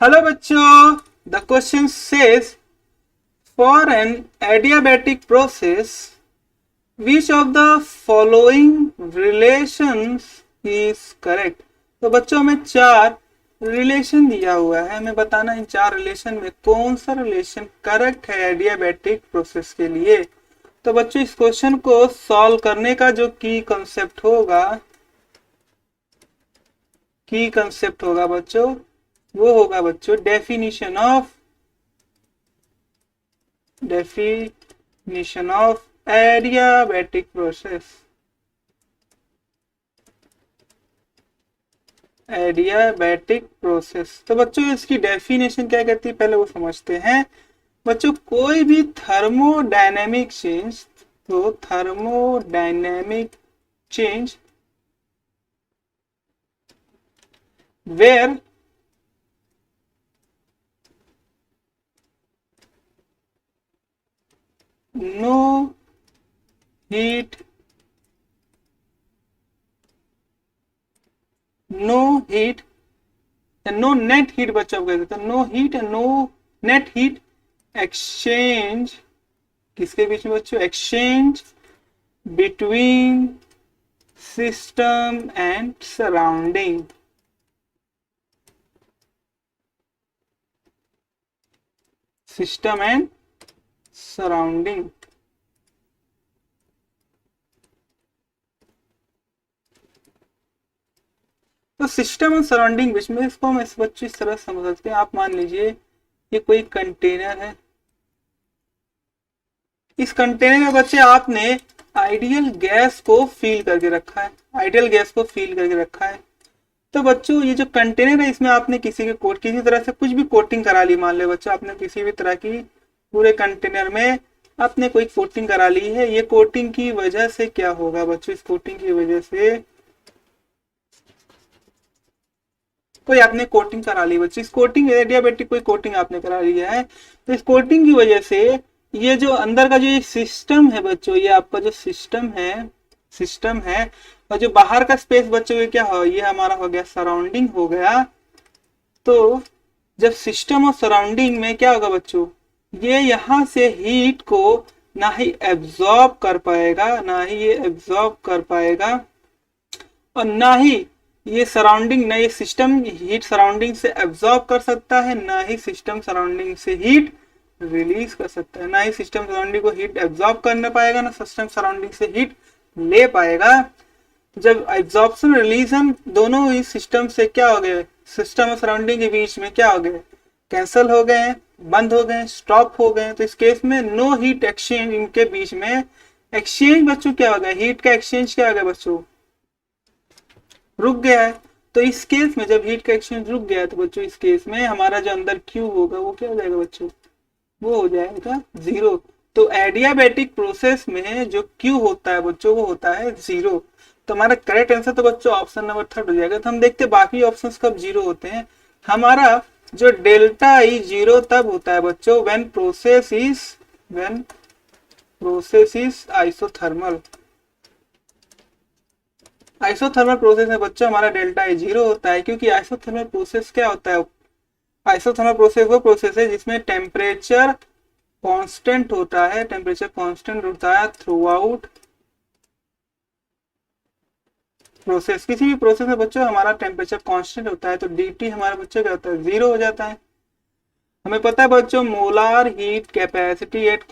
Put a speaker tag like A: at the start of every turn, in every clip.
A: Hello बच्चों, the question says for an adiabatic process which of the following relations is correct. तो बच्चों में चार रिलेशन दिया हुआ है, हमें बताना इन चार रिलेशन में कौन सा रिलेशन करेक्ट है एडियाबैटिक प्रोसेस के लिए। तो बच्चों इस क्वेश्चन को सॉल्व करने का जो की कंसेप्ट होगा बच्चों, वो होगा बच्चों definition of adiabatic process. Adiabatic process, तो बच्चों इसकी डेफिनेशन क्या कहती है पहले वो समझते हैं। बच्चों कोई भी थर्मोडायनेमिक चेंज, तो thermodynamic change where no heat no net heat बच्चों कहते हैं, तो no heat and no net heat exchange किसके बीच में बच्चों, exchange between system and surrounding. System and surrounding, तो सिस्टम और सराउंडिंग बीच में इसको हम इस बच्चे इस तरह समझ सकते हैं। आप मान लीजिए ये कोई कंटेनर है, इस कंटेनर में बच्चे आपने आइडियल गैस को फील करके रखा है, आइडियल गैस को फील करके रखा है। तो बच्चों ये जो कंटेनर है इसमें आपने किसी तरह से कुछ भी कोटिंग करा ली, मान ले बच्चों आपने किसी भी तरह की पूरे कंटेनर में आपने कोई कोटिंग करा ली है। ये कोटिंग की वजह से क्या होगा बच्चों, इस कोटिंग की वजह से कोई आपने कोटिंग करा ली बच्चों, इस कोटिंग एडियाबैटिक कोई कोटिंग आपने करा लिया है, तो इस कोटिंग की वजह से ये जो अंदर का जो ये सिस्टम है बच्चों, ये आपका जो सिस्टम है और जो बाहर का स्पेस बच्चों ये क्या हो, ये हमारा हो गया सराउंडिंग हो गया। तो जब सिस्टम और सराउंडिंग में क्या होगा बच्चों, ये यहाँ से हीट को ना ही एब्जॉर्ब कर पाएगा, ना ही ये एब्जॉर्ब कर पाएगा, और ना ही ये सराउंडिंग, ना ये सिस्टम हीट सराउंडिंग से एब्जॉर्ब कर सकता है, ना ही सिस्टम सराउंडिंग से हीट रिलीज कर सकता है, ना ही सिस्टम सराउंडिंग को हीट एब्जॉर्ब करने पाएगा, ना सिस्टम सराउंडिंग से हीट ले पाएगा। जब एब्जॉर्प्शन रिलीजन दोनों ही सिस्टम से क्या हो गए, सिस्टम और सराउंडिंग के बीच में क्या हो गए, कैंसल हो गए, बंद हो गए, स्टॉप हो गए, तो इस केस में नो हीट एक्सचेंज, इनके बीच में एक्सचेंज बच्चों क्या हो गया, हीट का एक्सचेंज क्या हो गया बच्चों, रुक गया है। तो इस केस में जब हीट का एक्सचेंज रुक गया है तो बच्चों इस केस में हमारा जो अंदर क्यू होगा वो क्या हो जाएगा बच्चों, वो हो जाएगा जीरो। तो एडियाबैटिक प्रोसेस में जो क्यू होता है बच्चों वो होता है जीरो। तो हमारा करेक्ट आंसर तो बच्चों ऑप्शन नंबर थर्ड हो जाएगा। तो हम देखते हैं बाकी ऑप्शंस कब जीरो होते हैं। हमारा जो डेल्टा ई जीरो तब होता है बच्चों when process is isothermal. Isothermal process में बच्चों हमारा डेल्टा ए जीरो होता है, क्योंकि आइसोथर्मल प्रोसेस क्या होता है, आइसोथर्मल प्रोसेस वो प्रोसेस है जिसमें टेम्परेचर कांस्टेंट होता है, टेम्परेचर कांस्टेंट होता है थ्रू आउट प्रोसेस। किसी भी प्रोसेस में बच्चों हमारा टेम्परेचर कांस्टेंट होता है, तो dt हमारा बच्चों क्या होता है, जीरो हो जाता है। हमें पता है बच्चों molar heat capacity at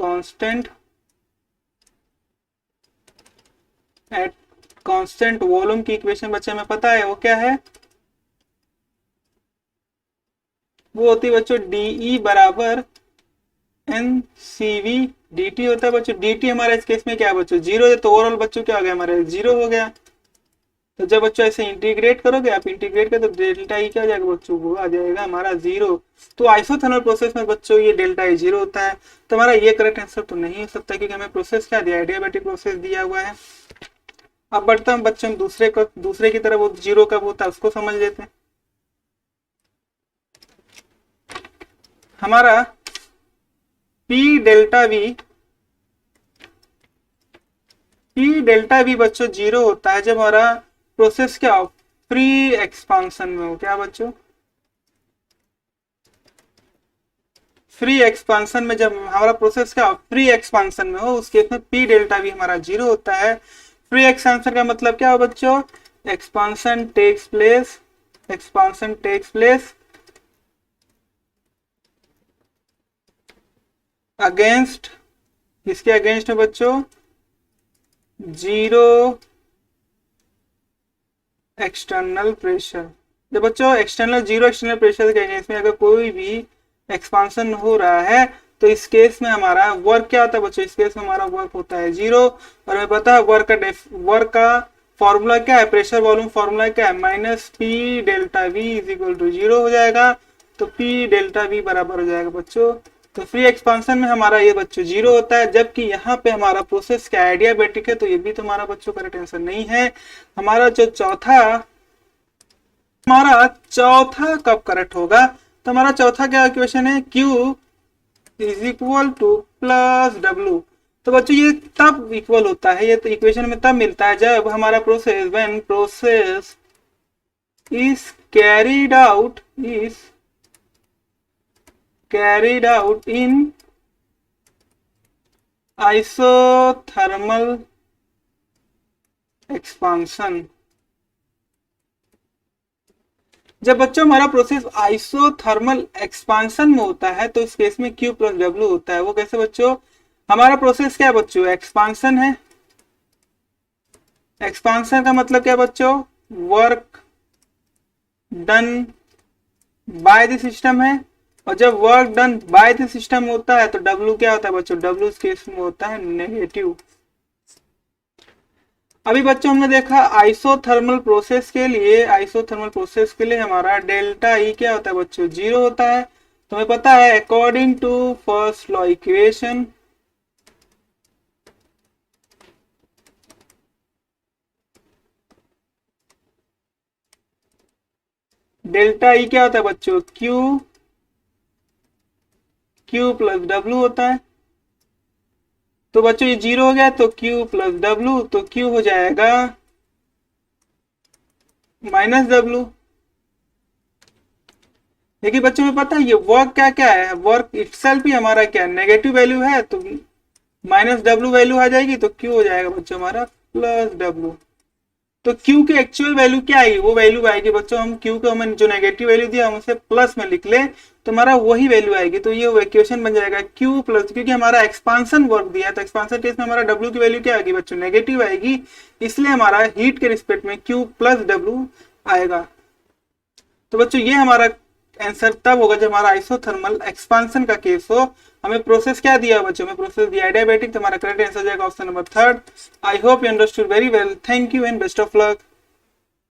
A: constant volume की इक्वेशन बच्चे हमें पता है, वो क्या है, वो होती है बच्चों डीई बराबर n C V d T होता है बच्चों। डी टी हमारा इस केस में क्या है बच्चों, जीरो है, तो ओवरऑल बच्चों क्या हो गया, हमारा जीरो हो गया। तो जब बच्चों ऐसे इंटीग्रेट करोगे, आप इंटीग्रेट कर तो डेल्टा ई क्या आ जाएगा बच्चों, वो आ जाएगा हमारा जीरो। तो आइसोथर्मल प्रोसेस में बच्चों ये डेल्टा ई जीरो होता है। तो हमारा ये करेक्ट आंसर तो नहीं हो सकता, क्योंकि हमें प्रोसेस क्या दिया है, एडियाबैटिक प्रोसेस दिया हुआ है। अब बढ़ते हैं बच्चों दूसरे की तरफ, वो जीरो कब होता है उसको समझ लेते हैं। हमारा पी डेल्टा वी बच्चों जीरो होता है जब हमारा प्रोसेस क्या हो, फ्री एक्सपांशन में हो, क्या बच्चों, फ्री एक्सपांसन में, जब हमारा प्रोसेस क्या फ्री एक्सपांसन में हो, उस केस में पी डेल्टा वी हमारा 0 होता है। फ्री एक्सपांसन का मतलब क्या हो बच्चों, expansion takes place, expansion takes place against, किसके अगेंस्ट है बच्चों, 0 एक्सटर्नल प्रेशर। जब बच्चों एक्सटर्नल 0 एक्सटर्नल प्रेशर के अगेंस्ट में अगर कोई भी एक्सपांसन हो रहा है तो इस केस में हमारा वर्क क्या होता है बच्चों, इस केस में हमारा वर्क होता है 0। और हमें पता है वर्क का फॉर्मूला क्या है, प्रेशर वॉल्यूम फॉर्मूला क्या है, minus P delta V is equal to 0 हो जाएगा। तो पी डेल्टा वी बराबर हो जाएगा बच्चों, तो फ्री एक्सपांसन में हमारा ये बच्चों 0 होता है। जबकि यहाँ पे हमारा प्रोसेस क्या एडियाबेटिक है, तो ये भी तो हमारा बच्चों करेक्ट आंसर नहीं है। हमारा जो चौथा कब करेक्ट होगा, तो हमारा चौथा क्या इक्वेशन है, Q is equal two plus W. तो बच्चों ये तब इक्वल होता है, ये तो इक्वेशन में तब मिलता है जब हमारा process, when process is carried out in isothermal expansion। जब बच्चों हमारा प्रोसेस आइसोथर्मल एक्सपांशन में होता है तो इस केस में Q प्लस डब्ल्यू होता है। वो कैसे बच्चों, हमारा प्रोसेस क्या है बच्चों, एक्सपांशन है। एक्सपांशन का मतलब क्या बच्चों, work done by the system है। और जब work done by the system होता है तो W क्या होता है बच्चों, W इस केस में होता है नेगेटिव। अभी बच्चों हमने देखा आइसोथर्मल प्रोसेस के लिए हमारा डेल्टा ई क्या होता है बच्चों, 0 होता है। तो हमें पता है according to first law equation, delta E क्या होता है बच्चों, Q प्लस डब्ल्यू होता है। तो बच्चों ये 0 हो गया तो Q प्लस डब्ल्यू, तो Q हो जाएगा माइनस डब्ल्यू। देखिए बच्चों में पता है ये वर्क क्या क्या है, वर्क इटसेल्फ ही हमारा क्या नेगेटिव वैल्यू है, तो माइनस डब्ल्यू वैल्यू आ जाएगी तो Q हो जाएगा बच्चों हमारा प्लस डब्ल्यू। तो Q की एक्चुअल वैल्यू क्या आएगी, वो वैल्यू आएगी बच्चों, हम Q को हमें जो नेगेटिव वैल्यू दिया हम उसे प्लस में लिख ले तो हमारा वही वैल्यू आएगी। तो ये इक्वेशन बन जाएगा Q प्लस, क्योंकि हमारा एक्सपांशन वर्क दिया है तो एक्सपांशन केस में हमारा W की वैल्यू क्या आएगी बच्चों, नेगेटिव आएगी, इसलिए हमारा हीट के रिस्पेक्ट में Q प्लस डब्ल्यू आएगा। तो बच्चों ये हमारा आंसर तब होगा जब हमारा आइसोथर्मल एक्सपांशन का केस हो। हमें प्रोसेस क्या दिया बच्चों, हमें प्रोसेस दिया एडियाबेटिक, तो हमारा करेक्ट आंसर जाएगा option number 3। I hope you understood very well. Thank you and best of luck.